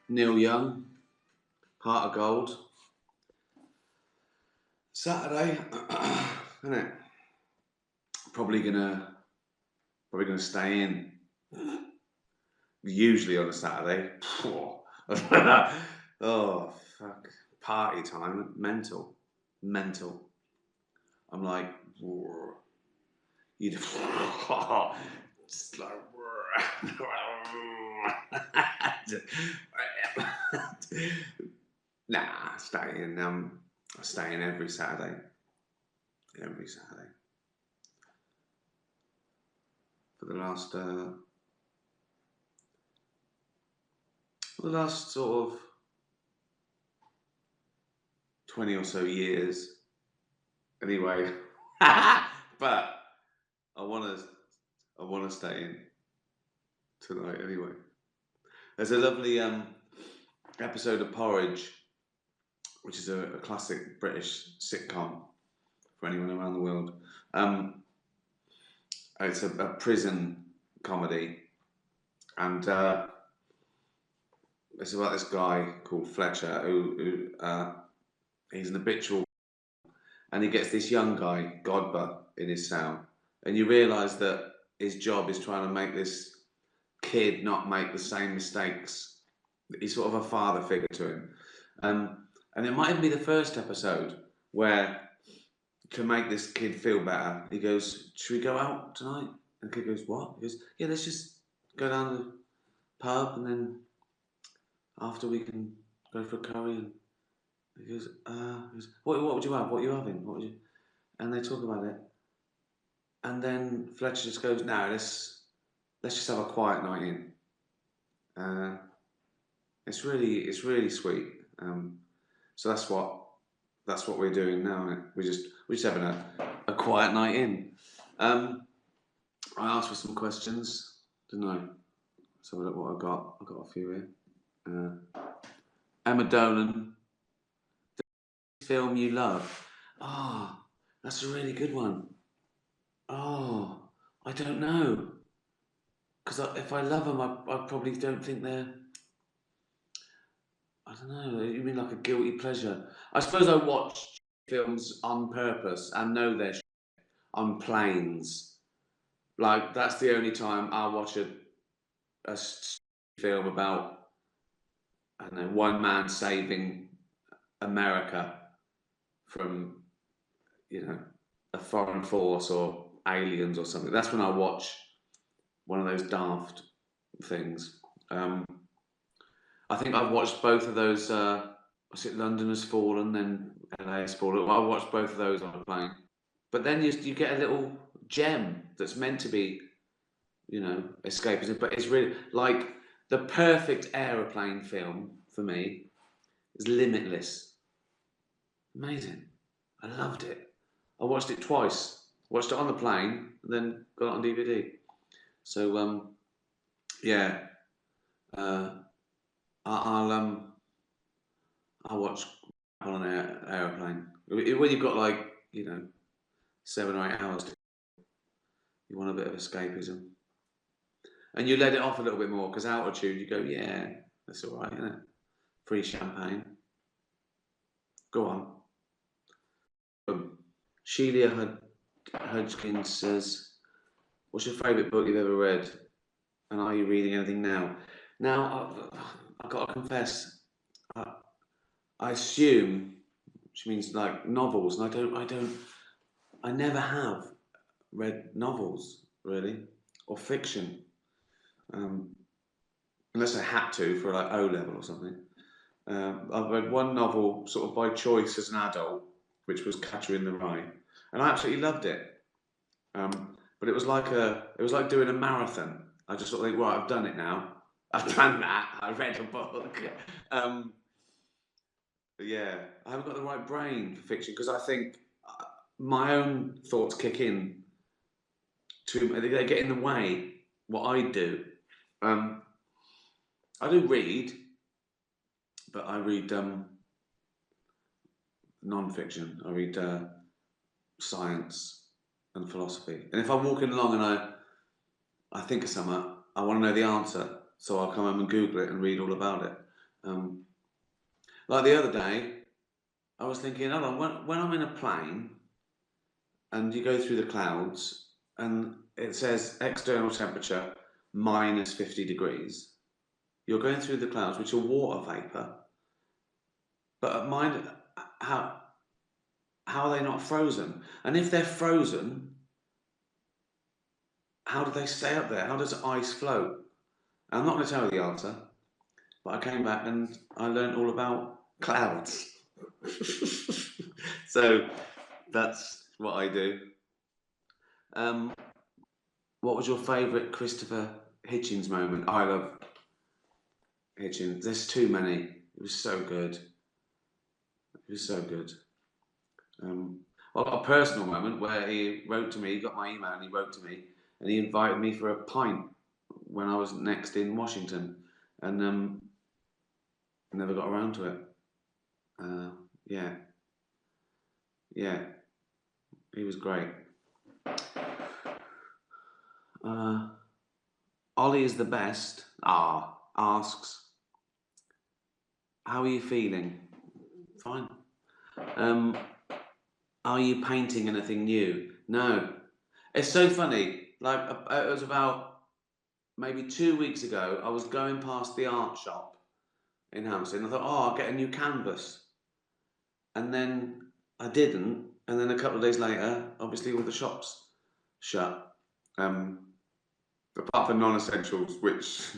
Neil Young, Heart of Gold. Saturday, isn't it? Probably gonna stay in. Usually on a Saturday. Oh fuck! Party time, mental. I'm like, you'd just like, nah, staying. I stay in every Saturday. For the last sort of 20 or so years. Anyway, but I want to stay in tonight anyway. There's a lovely episode of Porridge, which is a classic British sitcom for anyone around the world. It's a prison comedy, and it's about this guy called Fletcher who he's an habitual, and he gets this young guy, Godber, in his cell, and you realise that his job is trying to make this kid not make the same mistakes. He's sort of a father figure to him. And it might even be the first episode where, to make this kid feel better, he goes, "Should we go out tonight?" And the kid goes, "What?" He goes, "Yeah, let's just go down to the pub and then after we can go for a curry." And he goes, what would you have? What are you having? What would you? And they talk about it. And then Fletcher just goes, "No, let's just have a quiet night in." It's really sweet. So that's what we're doing now, isn't it? We're just having a quiet night in. I asked for some questions, didn't I? So look what I got. I got a few here. Emma Dolan, the film you love. Oh, that's a really good one. Oh, I don't know. Because if I love them, I probably don't think they're. I don't know. You mean like a guilty pleasure? I suppose I watch films on purpose and know they're on planes. Like that's the only time I'll watch a film about, I don't know, one man saving America from, a foreign force or aliens or something. That's when I watch one of those daft things. I think I've watched both of those. Was it London Has Fallen, then LA Has Fallen? Well, I watched both of those on a plane. But then you get a little gem that's meant to be, escapism. But it's really like the perfect aeroplane film for me is Limitless. Amazing. I loved it. I watched it twice. Watched it on the plane and then got it on DVD. So yeah. I'll watch on an aeroplane. When you've got 7 or 8 hours, you want a bit of escapism, and you let it off a little bit more because altitude. You go, yeah, that's all right, isn't it? Free champagne. Go on. Sheila Hudkins says, "What's your favourite book you've ever read, and are you reading anything now?" Now, I've got to confess, I assume she means like novels, and I never have read novels really, or fiction, unless I had to for like O level or something. I've read one novel sort of by choice as an adult, which was Catcher in the Rye, and I absolutely loved it. But it was like doing a marathon. I just sort of think, right, I've done it now. I've done that. I read a book. But yeah, I haven't got the right brain for fiction because I think my own thoughts kick in. They get in the way what I do. I do read, but I read non-fiction. I read science and philosophy. And if I'm walking along and I think of something, I want to know the answer, so I'll come home and Google it and read all about it. Like the other day, I was thinking, hold on, when I'm in a plane and you go through the clouds and it says external temperature minus 50 degrees, you're going through the clouds, which are water vapor, but mind how are they not frozen? And if they're frozen, how do they stay up there? How does ice float? I'm not going to tell you the answer, but I came back and I learned all about clouds. So that's what I do. What was your favourite Christopher Hitchens moment? I love Hitchens. There's too many. It was so good. It was so good. Well, I got a personal moment where he wrote to me, he got my email and he wrote to me and he invited me for a pint when I was next in Washington, and never got around to it. Yeah, he was great. Ollie is the best. Asks, how are you feeling? Fine. Are you painting anything new? No. It's so funny. Like, it was about maybe 2 weeks ago, I was going past the art shop in Hampstead and I thought, I'll get a new canvas. And then I didn't. And then a couple of days later, obviously all the shops shut. Apart from non-essentials, which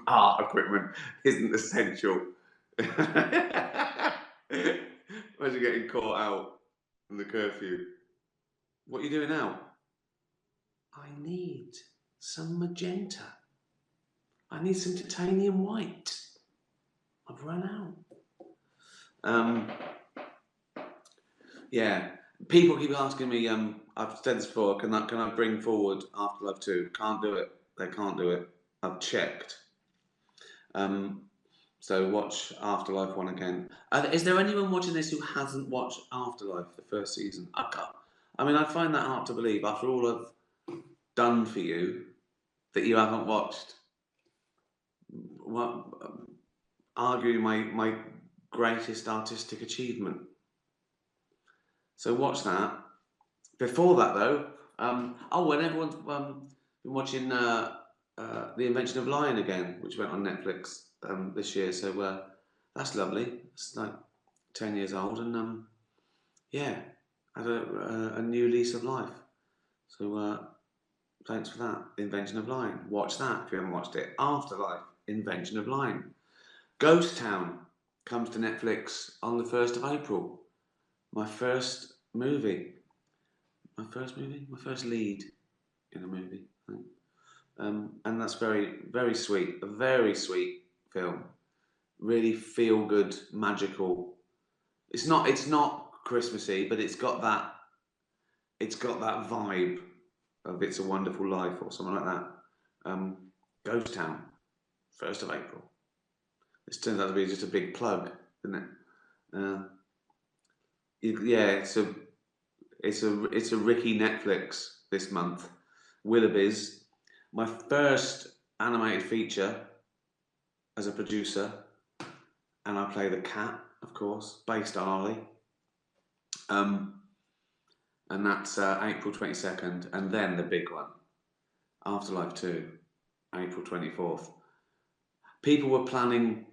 art equipment isn't essential. Imagine getting caught out in the curfew. What are you doing now? I need some magenta. I need some titanium white. I've run out. Yeah. People keep asking me, I've said this before, can I bring forward Afterlife 2? Can't do it. They can't do it. I've checked. So watch Afterlife 1 again. Is there anyone watching this who hasn't watched Afterlife, the first season? I can't. I mean, I find that hard to believe after all I've done for you that you haven't watched. What, arguably my greatest artistic achievement. So watch that. Before that, though, when everyone's been watching The Invention of Lying again, which went on Netflix this year, so that's lovely. It's like 10 years old, and yeah, had a new lease of life. So thanks for that. The Invention of Lying. Watch that if you haven't watched it. Afterlife. Invention of Lying. Ghost Town comes to Netflix on the 1st of April. My first movie. My first lead in a movie. And that's very, very sweet. A very sweet film. Really feel good, magical. It's not Christmassy, but it's got that vibe of It's a Wonderful Life or something like that. Ghost Town, 1st of April. This turns out to be just a big plug, isn't it? Yeah, it's a Ricky Netflix this month. Willoughby's, my first animated feature as a producer, and I play the cat, of course, based on Ollie. And that's April 22nd, and then the big one, Afterlife 2, April 24th. People were planning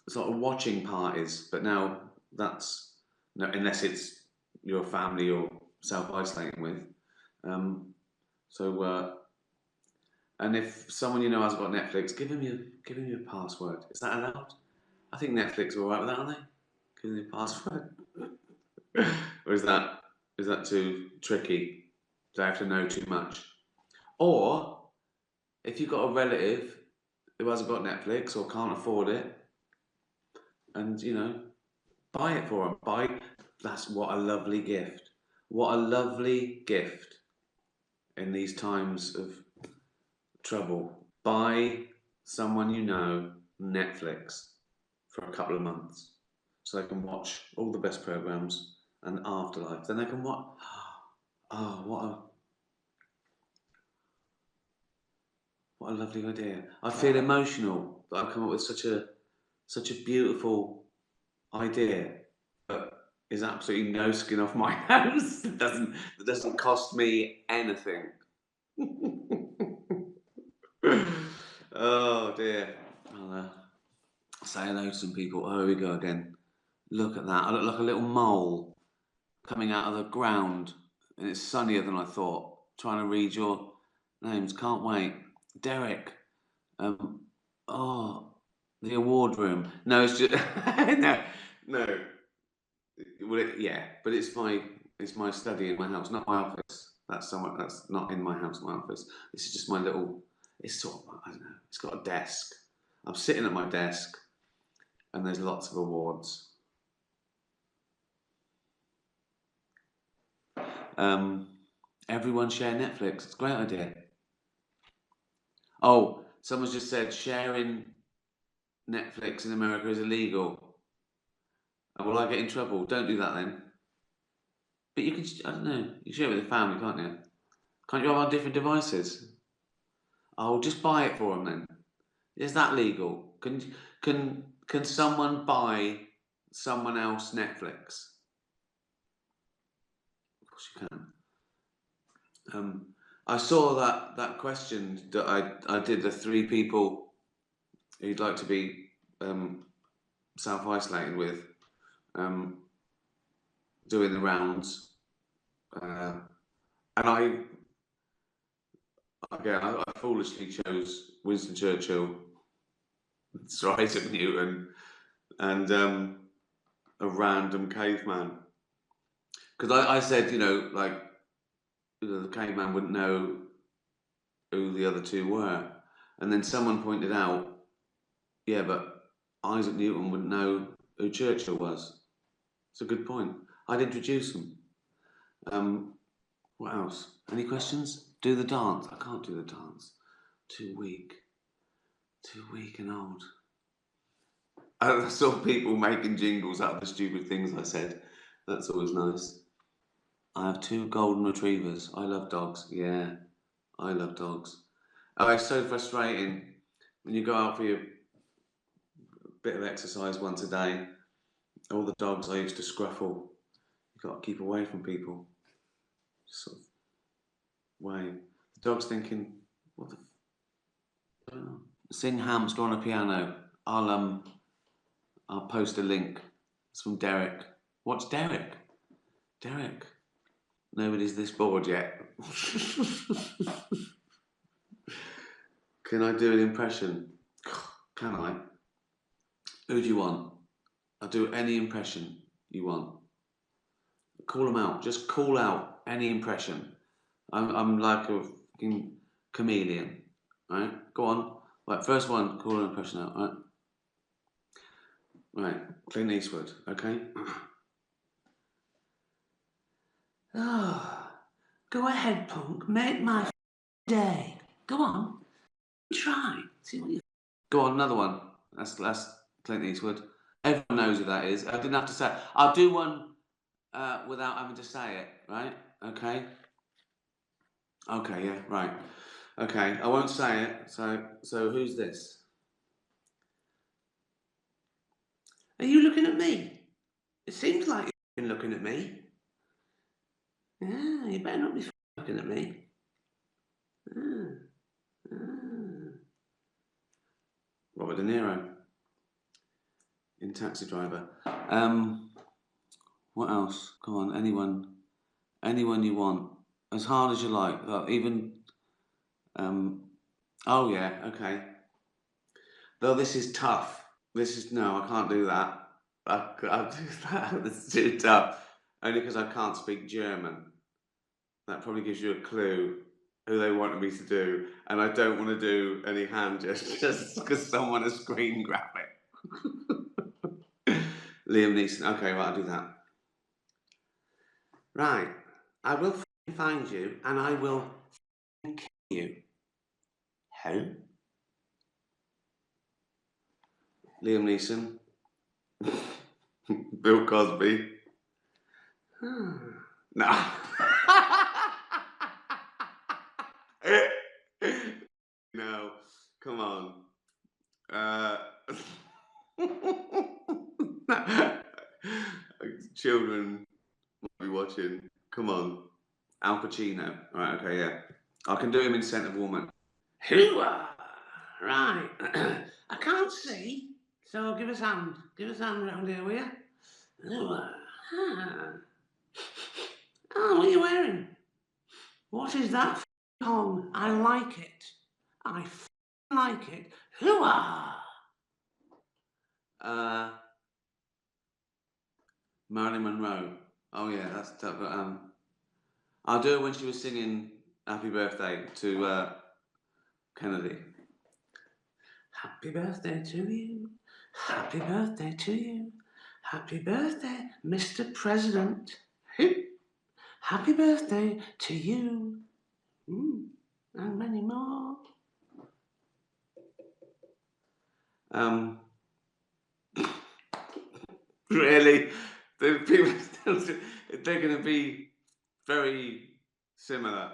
sort of watching parties, but now that's no, unless it's your family you're self-isolating with. And if someone you know hasn't got Netflix, give him your password. Is that allowed? I think Netflix are all right with that, aren't they? Give them your password. Or is that too tricky? Do I have to know too much? Or if you've got a relative who hasn't got Netflix or can't afford it, and buy it for them. That's what a lovely gift. What a lovely gift in these times of trouble. Buy someone you know Netflix for a couple of months so they can watch all the best programs and Afterlife. Then they can watch. Oh, What a lovely idea. I feel emotional that I've come up with such a beautiful idea that is absolutely no skin off my nose. That doesn't cost me anything. Oh dear. I'll say hello to some people. Oh, here we go again. Look at that. I look like a little mole coming out of the ground, and it's sunnier than I thought. Trying to read your names. Can't wait. Derek. Oh, the award room. No, it's just no. Well, yeah, but it's my study in my house, not my office. That's somewhere that's not in my house, my office. This is just my little. It's sort of, I don't know. It's got a desk. I'm sitting at my desk, and there's lots of awards. Everyone share Netflix. It's a great idea. Oh, someone's just said sharing Netflix in America is illegal. And will I get in trouble? Don't do that then. But you can, I don't know, you can share it with the family, can't you? Can't you have on different devices? Oh, just buy it for them then. Is that legal? Can someone buy someone else Netflix? Of course you can. I saw that question that I did the 3 people who'd like to be self-isolating with, doing the rounds, and I foolishly chose Winston Churchill, Sir Isaac Newton, and a random caveman. Because I said, the caveman wouldn't know who the other 2 were, and then someone pointed out, yeah, but Isaac Newton wouldn't know who Churchill was. It's a good point. I'd introduce him. What else? Any questions? Do the dance. I can't do the dance. Too weak. Too weak and old. I saw people making jingles out of the stupid things I said. That's always nice. I have 2 golden retrievers. I love dogs. Yeah, I love dogs. Oh, it's so frustrating when you go out for your bit of exercise once a day. All the dogs I used to scruffle. You've got to keep away from people. Just sort of way. The dog's thinking, what the f. Sing Hamster on a piano. I'll post a link. It's from Derek. What's Derek? Derek. Nobody's this bored yet. Can I do an impression? Can I? Who do you want? I'll do any impression you want. Call them out. Just call out any impression. I'm like a fucking chameleon. Right? Go on. Right, first one, call an impression out. Right? Right, Clint Eastwood, okay? Oh, go ahead, punk. Make my day. Go on. Try. See what you. Go on, another one. That's Clint Eastwood. Everyone knows who that is. I didn't have to say it. I'll do one without having to say it, right? Okay? Okay, yeah, right. Okay, I won't say it. So who's this? Are you looking at me? It seems like you've been looking at me. Yeah, you better not be looking at me. Robert De Niro in Taxi Driver. What else? Come on, anyone you want, as hard as you like. Even. Oh yeah, okay. Though this is tough. No, I can't do that. I'll do that. This is too tough. Only because I can't speak German. That probably gives you a clue who they wanted me to do, and I don't want to do any hand gestures because someone has screen grab it. Liam Neeson. Okay, right, I'll do that. Right, I will find you, and I will kill you. Who? Liam Neeson. Bill Cosby. No. No, come on. Uh, children might be watching. Come on. Al Pacino. Right, okay, yeah. I can do him in Scent of Woman. Hoo-ah! Right. I can't see, so give us a hand. Give us a hand round here, will you? Hoo-ah. Ah. Oh, what are you wearing? What is that on? I like it. I like it. Hoo-ah! Marilyn Monroe. Oh yeah, that's tough. But, I'll do it when she was singing "Happy Birthday" to Kennedy. Happy birthday to you. Happy birthday to you. Happy birthday, Mr. President. Happy birthday to you. And many more. Really, the people they're going to be very similar.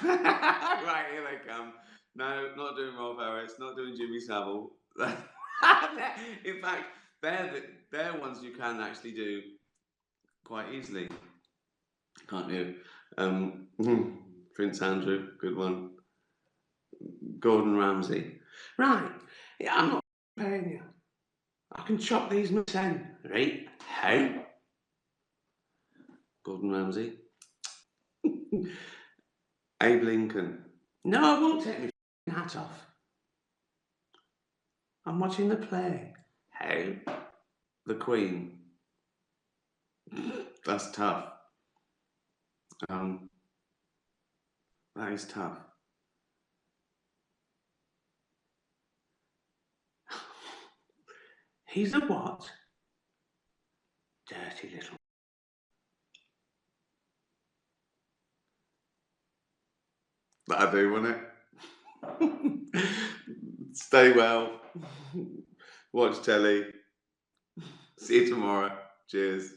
Right, here they come. No, not doing Rolf Harris, not doing Jimmy Savile. In fact, they're ones you can actually do quite easily, can't you? Prince Andrew, good one. Gordon Ramsay. Right, yeah, I'm not paying you. I can chop these nuts in. Right, how? Gordon Ramsay. Abe Lincoln. No, I won't take my hat off. I'm watching the play. How? The Queen. That's tough. That is tough. He's a what? Dirty little. That'll do, won't it? Stay well. Watch telly. See you tomorrow. Cheers.